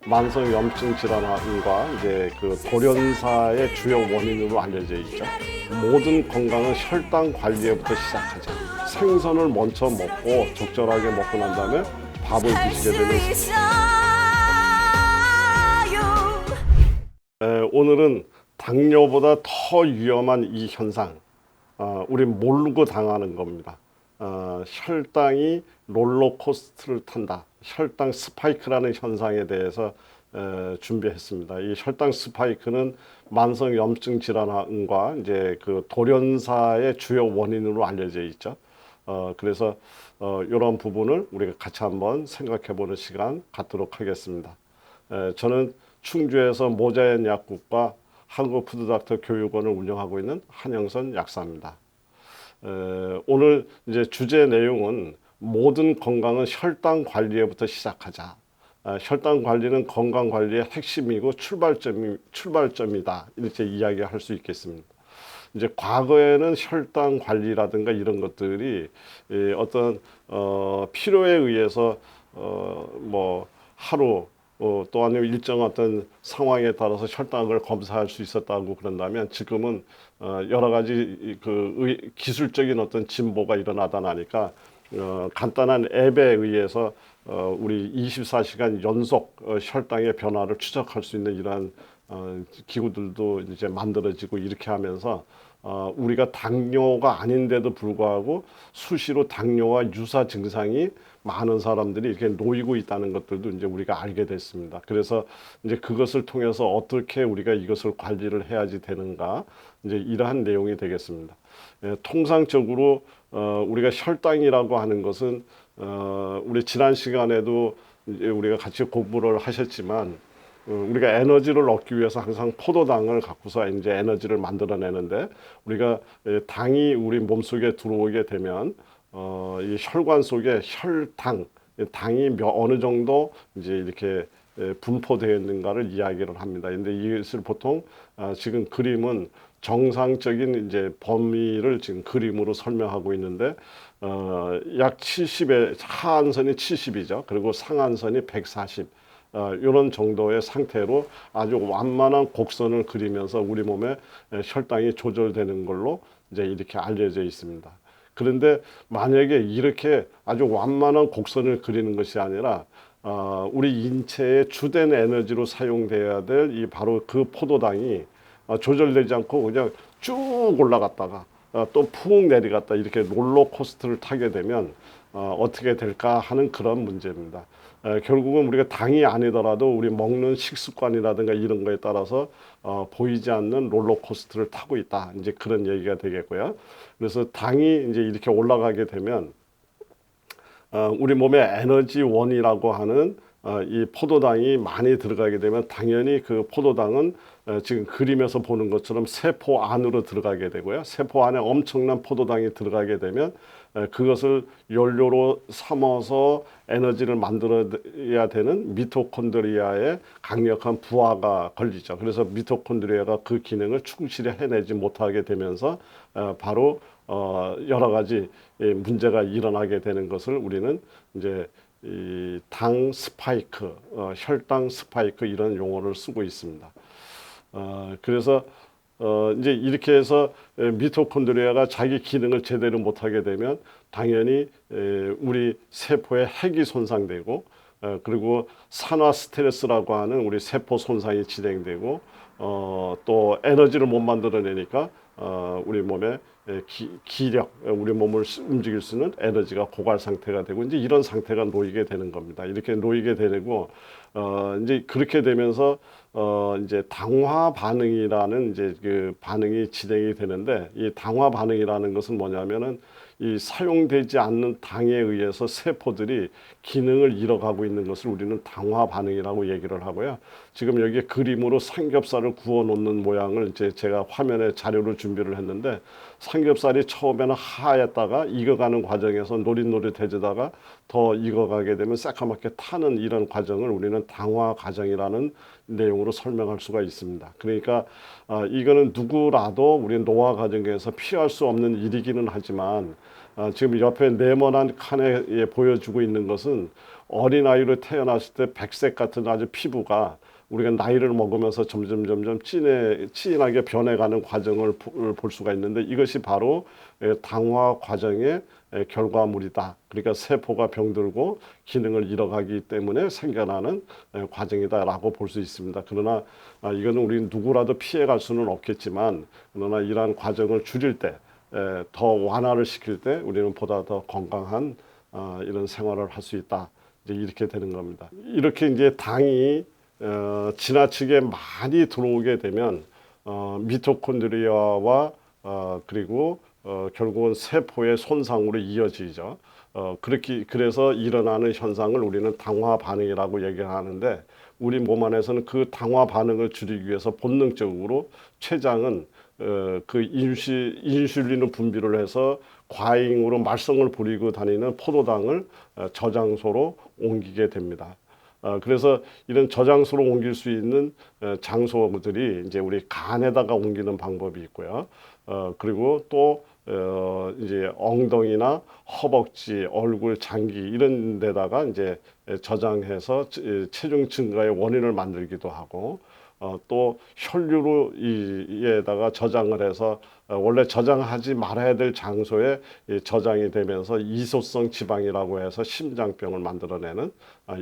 만성 염증 질환과 이제 그 돌연사의 주요 원인으로 알려져 있죠. 모든 건강은 혈당 관리에부터 시작하자. 생선을 먼저 먹고 적절하게 먹고 난 다음에 밥을 드시게 되면 오늘은 당뇨보다 더 위험한 이 현상, 우리 모르고 당하는 겁니다. 혈당이 롤러코스터를 탄다. 혈당 스파이크라는 현상에 대해서 준비했습니다. 이 혈당 스파이크는 만성 염증 질환과 이제 그 돌연사의 주요 원인으로 알려져 있죠. 그래서 이런 부분을 우리가 같이 한번 생각해보는 시간 갖도록 하겠습니다. 저는 충주에서 모자연 약국과 한국푸드닥터 교육원을 운영하고 있는 한영선 약사입니다. 오늘 이제 주제 내용은 모든 건강은 혈당 관리에부터 시작하자. 혈당 관리는 건강 관리의 핵심이고 출발점이다. 이렇게 이야기할 수 있겠습니다. 이제 과거에는 혈당 관리라든가 이런 것들이 어떤 필요에 의해서 뭐 하루 또 아니면 일정 어떤 상황에 따라서 혈당을 검사할 수 있었다고 그런다면 지금은 여러 가지 그 기술적인 어떤 진보가 일어나다 나니까 간단한 앱에 의해서 우리 24시간 연속 혈당의 변화를 추적할 수 있는 이러한 기구들도 이제 만들어지고 이렇게 하면서 우리가 당뇨가 아닌데도 불구하고 수시로 당뇨와 유사 증상이 많은 사람들이 이렇게 놓이고 있다는 것들도 이제 우리가 알게 됐습니다. 그래서 이제 그것을 통해서 어떻게 우리가 이것을 관리를 해야지 되는가, 이제 이러한 내용이 되겠습니다. 통상적으로 우리가 혈당이라고 하는 것은 우리 지난 시간에도 이제 우리가 같이 공부를 하셨지만 우리가 에너지를 얻기 위해서 항상 포도당을 갖고서 이제 에너지를 만들어내는데 우리가 당이 우리 몸속에 들어오게 되면 이 혈관 속에 혈당, 당이 어느 정도 이제 이렇게 분포되어 있는가를 이야기를 합니다. 근데 이것을 보통 지금 그림은 정상적인 이제 범위를 지금 그림으로 설명하고 있는데 약 70의 하한선이 70이죠. 그리고 상한선이 140. 이런 정도의 상태로 아주 완만한 곡선을 그리면서 우리 몸의 혈당이 조절되는 걸로 이제 이렇게 알려져 있습니다. 그런데 만약에 이렇게 아주 완만한 곡선을 그리는 것이 아니라 우리 인체의 주된 에너지로 사용돼야 될 이 바로 그 포도당이 조절되지 않고 그냥 쭉 올라갔다가 또 푹 내려갔다 이렇게 롤러코스터를 타게 되면 어떻게 될까 하는 그런 문제입니다. 결국은 우리가 당이 아니더라도 우리 먹는 식습관이라든가 이런 거에 따라서 보이지 않는 롤러코스터를 타고 있다. 이제 그런 얘기가 되겠고요. 그래서 당이 이제 이렇게 올라가게 되면 우리 몸의 에너지원이라고 하는 이 포도당이 많이 들어가게 되면 당연히 그 포도당은 지금 그림에서 보는 것처럼 세포 안으로 들어가게 되고요. 세포 안에 엄청난 포도당이 들어가게 되면 그것을 연료로 삼아서 에너지를 만들어야 되는 미토콘드리아의 강력한 부하가 걸리죠. 그래서 미토콘드리아가 그 기능을 충실히 해내지 못하게 되면서 바로 여러 가지 문제가 일어나게 되는 것을 우리는 이제 이 당 스파이크, 혈당 스파이크 이런 용어를 쓰고 있습니다. 그래서 이제 이렇게 해서 미토콘드리아가 자기 기능을 제대로 못하게 되면 당연히 우리 세포의 핵이 손상되고 그리고 산화 스트레스라고 하는 우리 세포 손상이 진행되고 또 에너지를 못 만들어내니까 우리 몸에 기력, 우리 몸을 움직일 수 있는 에너지가 고갈 상태가 되고 이제 이런 상태가 놓이게 되는 겁니다. 이렇게 놓이게 되고 이제 그렇게 되면서 이제 당화 반응이라는 이제 그 반응이 진행이 되는데 이 당화 반응이라는 것은 뭐냐면은 이 사용되지 않는 당에 의해서 세포들이 기능을 잃어가고 있는 것을 우리는 당화 반응이라고 얘기를 하고요. 지금 여기 그림으로 삼겹살을 구워 놓는 모양을 이제 제가 화면에 자료를 준비를 했는데 삼겹살이 처음에는 하얗다가 익어가는 과정에서 노릇노릇해지다가 더 익어가게 되면 새까맣게 타는 이런 과정을 우리는 당화 과정이라는 내용으로 설명할 수가 있습니다. 그러니까 이거는 누구라도 우리 노화 과정에서 피할 수 없는 일이기는 하지만 지금 옆에 네모난 칸에 보여주고 있는 것은 어린아이로 태어났을 때 백색 같은 아주 피부가 우리가 나이를 먹으면서 점점 진하게 변해가는 과정을 볼 수가 있는데 이것이 바로 당화 과정의 결과물이다. 그러니까 세포가 병들고 기능을 잃어가기 때문에 생겨나는 과정이다라고 볼 수 있습니다. 그러나 이거는 우리 누구라도 피해갈 수는 없겠지만 그러나 이러한 과정을 줄일 때 더 완화를 시킬 때 우리는 보다 더 건강한 이런 생활을 할 수 있다. 이제 이렇게 되는 겁니다. 이렇게 이제 당이 지나치게 많이 들어오게 되면 미토콘드리아와 그리고 결국은 세포의 손상으로 이어지죠. 그래서 일어나는 현상을 우리는 당화 반응이라고 얘기를 하는데 우리 몸 안에서는 그 당화 반응을 줄이기 위해서 본능적으로 췌장은 그 인슐린을 분비를 해서 과잉으로 말썽을 부리고 다니는 포도당을 저장소로 옮기게 됩니다. 그래서 이런 저장소로 옮길 수 있는 장소들이 이제 우리 간에다가 옮기는 방법이 있고요. 그리고 또 이제 엉덩이나 허벅지, 얼굴, 장기 이런 데다가 이제 저장해서 체중 증가의 원인을 만들기도 하고 또 혈류로 이에다가 저장을 해서 원래 저장하지 말아야 될 장소에 저장이 되면서 이소성 지방이라고 해서 심장병을 만들어내는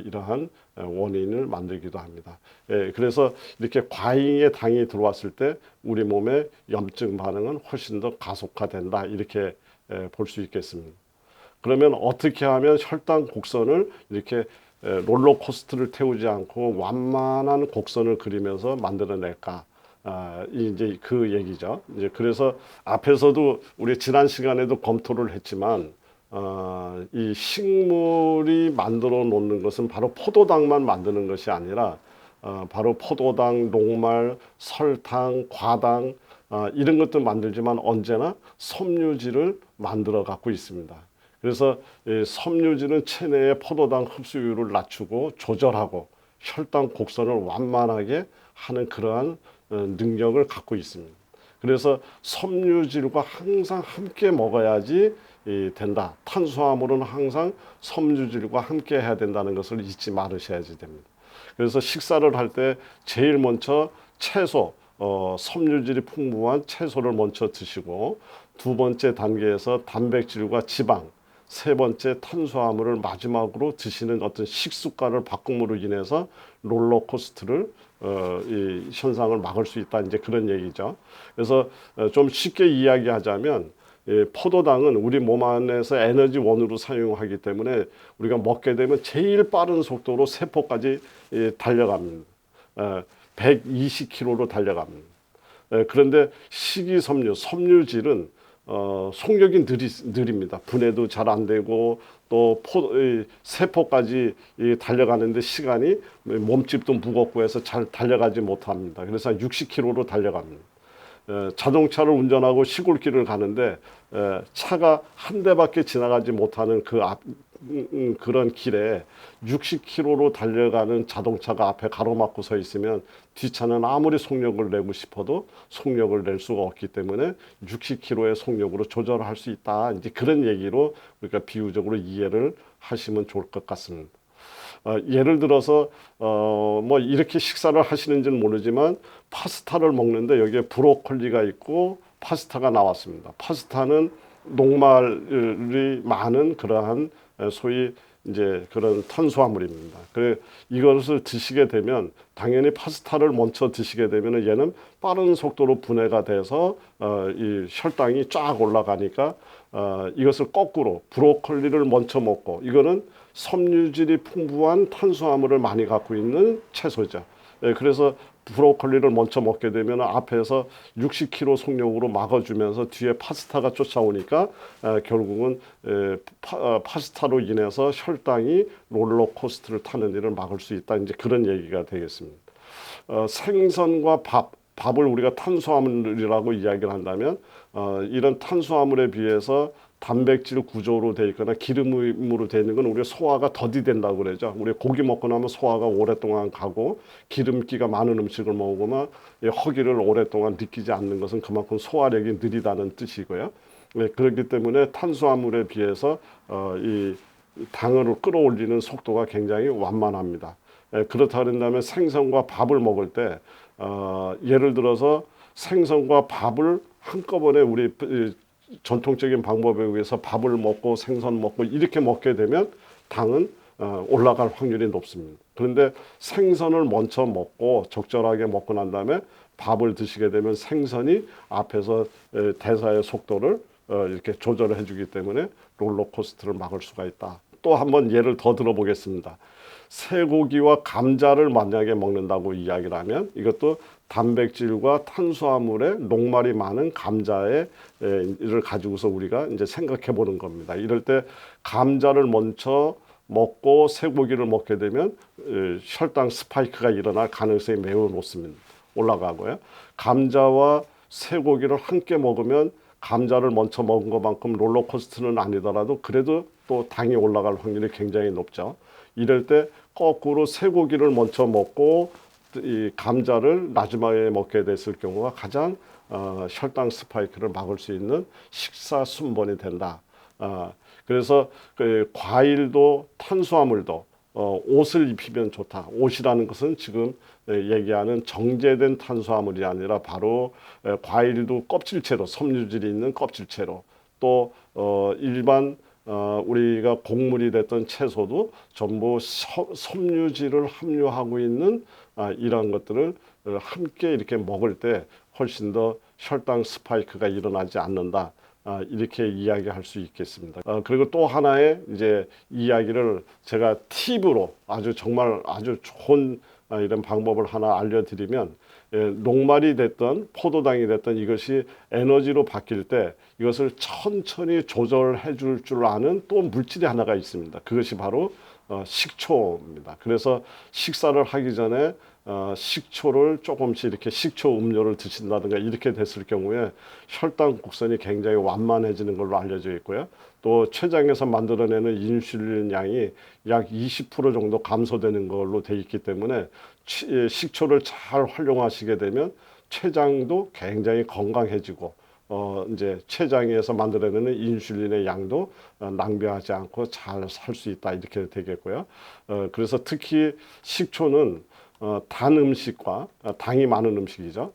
이러한 원인을 만들기도 합니다. 그래서 이렇게 과잉의 당이 들어왔을 때 우리 몸의 염증 반응은 훨씬 더 가속화된다 이렇게 볼 수 있겠습니다. 그러면 어떻게 하면 혈당 곡선을 이렇게 롤러코스터를 태우지 않고 완만한 곡선을 그리면서 만들어낼까? 이제 그 얘기죠. 이제 그래서 앞에서도 우리 지난 시간에도 검토를 했지만, 이 식물이 만들어 놓는 것은 바로 포도당만 만드는 것이 아니라, 바로 포도당, 녹말, 설탕, 과당, 이런 것도 만들지만 언제나 섬유질을 만들어 갖고 있습니다. 그래서 섬유질은 체내의 포도당 흡수율을 낮추고 조절하고 혈당 곡선을 완만하게 하는 그러한 능력을 갖고 있습니다. 그래서 섬유질과 항상 함께 먹어야지 된다. 탄수화물은 항상 섬유질과 함께 해야 된다는 것을 잊지 말으셔야지 됩니다. 그래서 식사를 할 때 제일 먼저 채소, 섬유질이 풍부한 채소를 먼저 드시고 두 번째 단계에서 단백질과 지방, 세 번째 탄수화물을 마지막으로 드시는 어떤 식습관을 바꿈으로 인해서 롤러코스터를 이 현상을 막을 수 있다 이제 그런 얘기죠. 그래서 좀 쉽게 이야기하자면 포도당은 우리 몸 안에서 에너지 원으로 사용하기 때문에 우리가 먹게 되면 제일 빠른 속도로 세포까지 달려갑니다. 120km로 달려갑니다. 그런데 식이섬유, 섬유질은 속력이 느립니다. 분해도 잘 안 되고 또 세포까지 달려가는데 시간이 몸집도 무겁고 해서 잘 달려가지 못합니다. 그래서 60km로 달려갑니다. 자동차를 운전하고 시골길을 가는데 차가 한 대밖에 지나가지 못하는 그런 길에 60km로 달려가는 자동차가 앞에 가로막고 서 있으면 뒷차는 아무리 속력을 내고 싶어도 속력을 낼 수가 없기 때문에 60km의 속력으로 조절할 수 있다. 이제 그런 얘기로 우리가 비유적으로 이해를 하시면 좋을 것 같습니다. 예를 들어서 뭐 이렇게 식사를 하시는지는 모르지만 파스타를 먹는데 여기에 브로콜리가 있고 파스타가 나왔습니다. 파스타는 녹말이 많은 그러한 소위 이제 그런 탄수화물입니다. 그래 이것을 드시게 되면 당연히 파스타를 먼저 드시게 되면 얘는 빠른 속도로 분해가 돼서 이 혈당이 쫙 올라가니까 이것을 거꾸로 브로콜리를 먼저 먹고 이거는 섬유질이 풍부한 탄수화물을 많이 갖고 있는 채소죠. 그래서 브로콜리를 먼저 먹게 되면 앞에서 60km 속력으로 막아주면서 뒤에 파스타가 쫓아오니까 결국은 파스타로 인해서 혈당이 롤러코스터를 타는 일을 막을 수 있다. 이제 그런 얘기가 되겠습니다. 생선과 밥을 우리가 탄수화물이라고 이야기를 한다면 이런 탄수화물에 비해서 단백질 구조로 되어 있거나 기름으로 되어 있는 건 우리가 소화가 더디 된다고 그러죠. 우리 고기 먹고 나면 소화가 오랫동안 가고 기름기가 많은 음식을 먹으면 허기를 오랫동안 느끼지 않는 것은 그만큼 소화력이 느리다는 뜻이고요. 그렇기 때문에 탄수화물에 비해서 이 당을 끌어올리는 속도가 굉장히 완만합니다. 그렇다 그런다면 생선과 밥을 먹을 때 예를 들어서 생선과 밥을 한꺼번에 우리 전통적인 방법에 의해서 밥을 먹고 생선 먹고 이렇게 먹게 되면 당은 올라갈 확률이 높습니다. 그런데 생선을 먼저 먹고 적절하게 먹고 난 다음에 밥을 드시게 되면 생선이 앞에서 대사의 속도를 이렇게 조절을 해주기 때문에 롤러코스터를 막을 수가 있다. 또 한번 예를 더 들어보겠습니다. 쇠고기와 감자를 만약에 먹는다고 이야기를 하면 이것도 단백질과 탄수화물의 녹말이 많은 감자의 를 가지고서 우리가 이제 생각해 보는 겁니다. 이럴 때 감자를 먼저 먹고 쇠고기를 먹게 되면 혈당 스파이크가 일어날 가능성이 매우 높습니다. 올라가고요. 감자와 쇠고기를 함께 먹으면 감자를 먼저 먹은 것만큼 롤러코스터는 아니더라도 그래도 또 당이 올라갈 확률이 굉장히 높죠. 이럴 때 거꾸로 쇠고기를 먼저 먹고 이 감자를 마지막에 먹게 됐을 경우가 가장 혈당 스파이크를 막을 수 있는 식사 순번이 된다. 그래서 그 과일도 탄수화물도 옷을 입히면 좋다. 옷이라는 것은 지금 얘기하는 정제된 탄수화물이 아니라 바로 과일도 껍질채로 섬유질이 있는 껍질채로 또 일반 우리가 곡물이 됐던 채소도 전부 섬유질을 함유하고 있는 이러한 것들을 함께 이렇게 먹을 때 훨씬 더 혈당 스파이크가 일어나지 않는다. 이렇게 이야기할 수 있겠습니다. 그리고 또 하나의 이제 이야기를 제가 팁으로 아주 정말 아주 좋은 이런 방법을 하나 알려드리면 녹말이 됐던 포도당이 됐던 이것이 에너지로 바뀔 때 이것을 천천히 조절해 줄 줄 아는 또 물질이 하나가 있습니다. 그것이 바로 식초입니다. 그래서 식사를 하기 전에 식초를 조금씩 이렇게 식초 음료를 드신다든가 이렇게 됐을 경우에 혈당 곡선이 굉장히 완만해지는 걸로 알려져 있고요. 또 췌장에서 만들어내는 인슐린 양이 약 20% 정도 감소되는 걸로 돼 있기 때문에 식초를 잘 활용하시게 되면 췌장도 굉장히 건강해지고 이제 췌장에서 만들어내는 인슐린의 양도 낭비하지 않고 잘 살 수 있다 이렇게 되겠고요. 그래서 특히 식초는 단 음식과 당이 많은 음식이죠.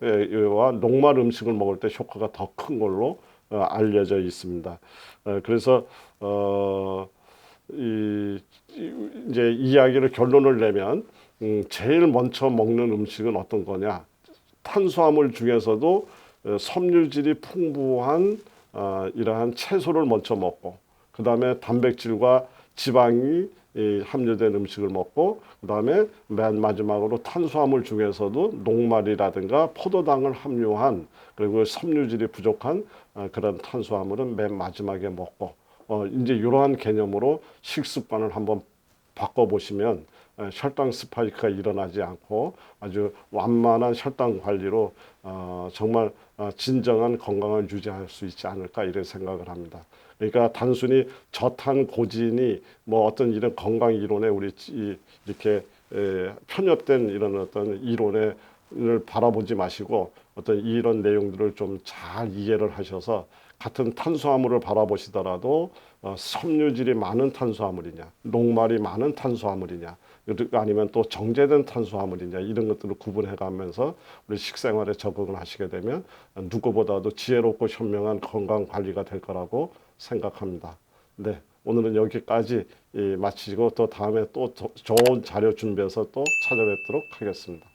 와 녹말 음식을 먹을 때 효과가 더 큰 걸로 알려져 있습니다. 그래서 이제 이야기를 결론을 내면 제일 먼저 먹는 음식은 어떤 거냐? 탄수화물 중에서도 섬유질이 풍부한 이러한 채소를 먼저 먹고 그 다음에 단백질과 지방이 함유된 음식을 먹고 그 다음에 맨 마지막으로 탄수화물 중에서도 녹말이라든가 포도당을 함유한 그리고 섬유질이 부족한 그런 탄수화물은 맨 마지막에 먹고 이제 이러한 개념으로 식습관을 한번 바꿔보시면 혈당 스파이크가 일어나지 않고 아주 완만한 혈당 관리로 정말 진정한 건강을 유지할 수 있지 않을까 이런 생각을 합니다. 그러니까 단순히 저탄 고진이 뭐 어떤 이런 건강 이론에 우리 이렇게 편협된 이런 어떤 이론을 바라보지 마시고 어떤 이런 내용들을 좀 잘 이해를 하셔서 같은 탄수화물을 바라보시더라도 섬유질이 많은 탄수화물이냐, 녹말이 많은 탄수화물이냐, 아니면 또 정제된 탄수화물이냐 이런 것들을 구분해 가면서 우리 식생활에 적응을 하시게 되면 누구보다도 지혜롭고 현명한 건강 관리가 될 거라고 생각합니다. 네, 오늘은 여기까지 마치고 또 다음에 또 좋은 자료 준비해서 또 찾아뵙도록 하겠습니다.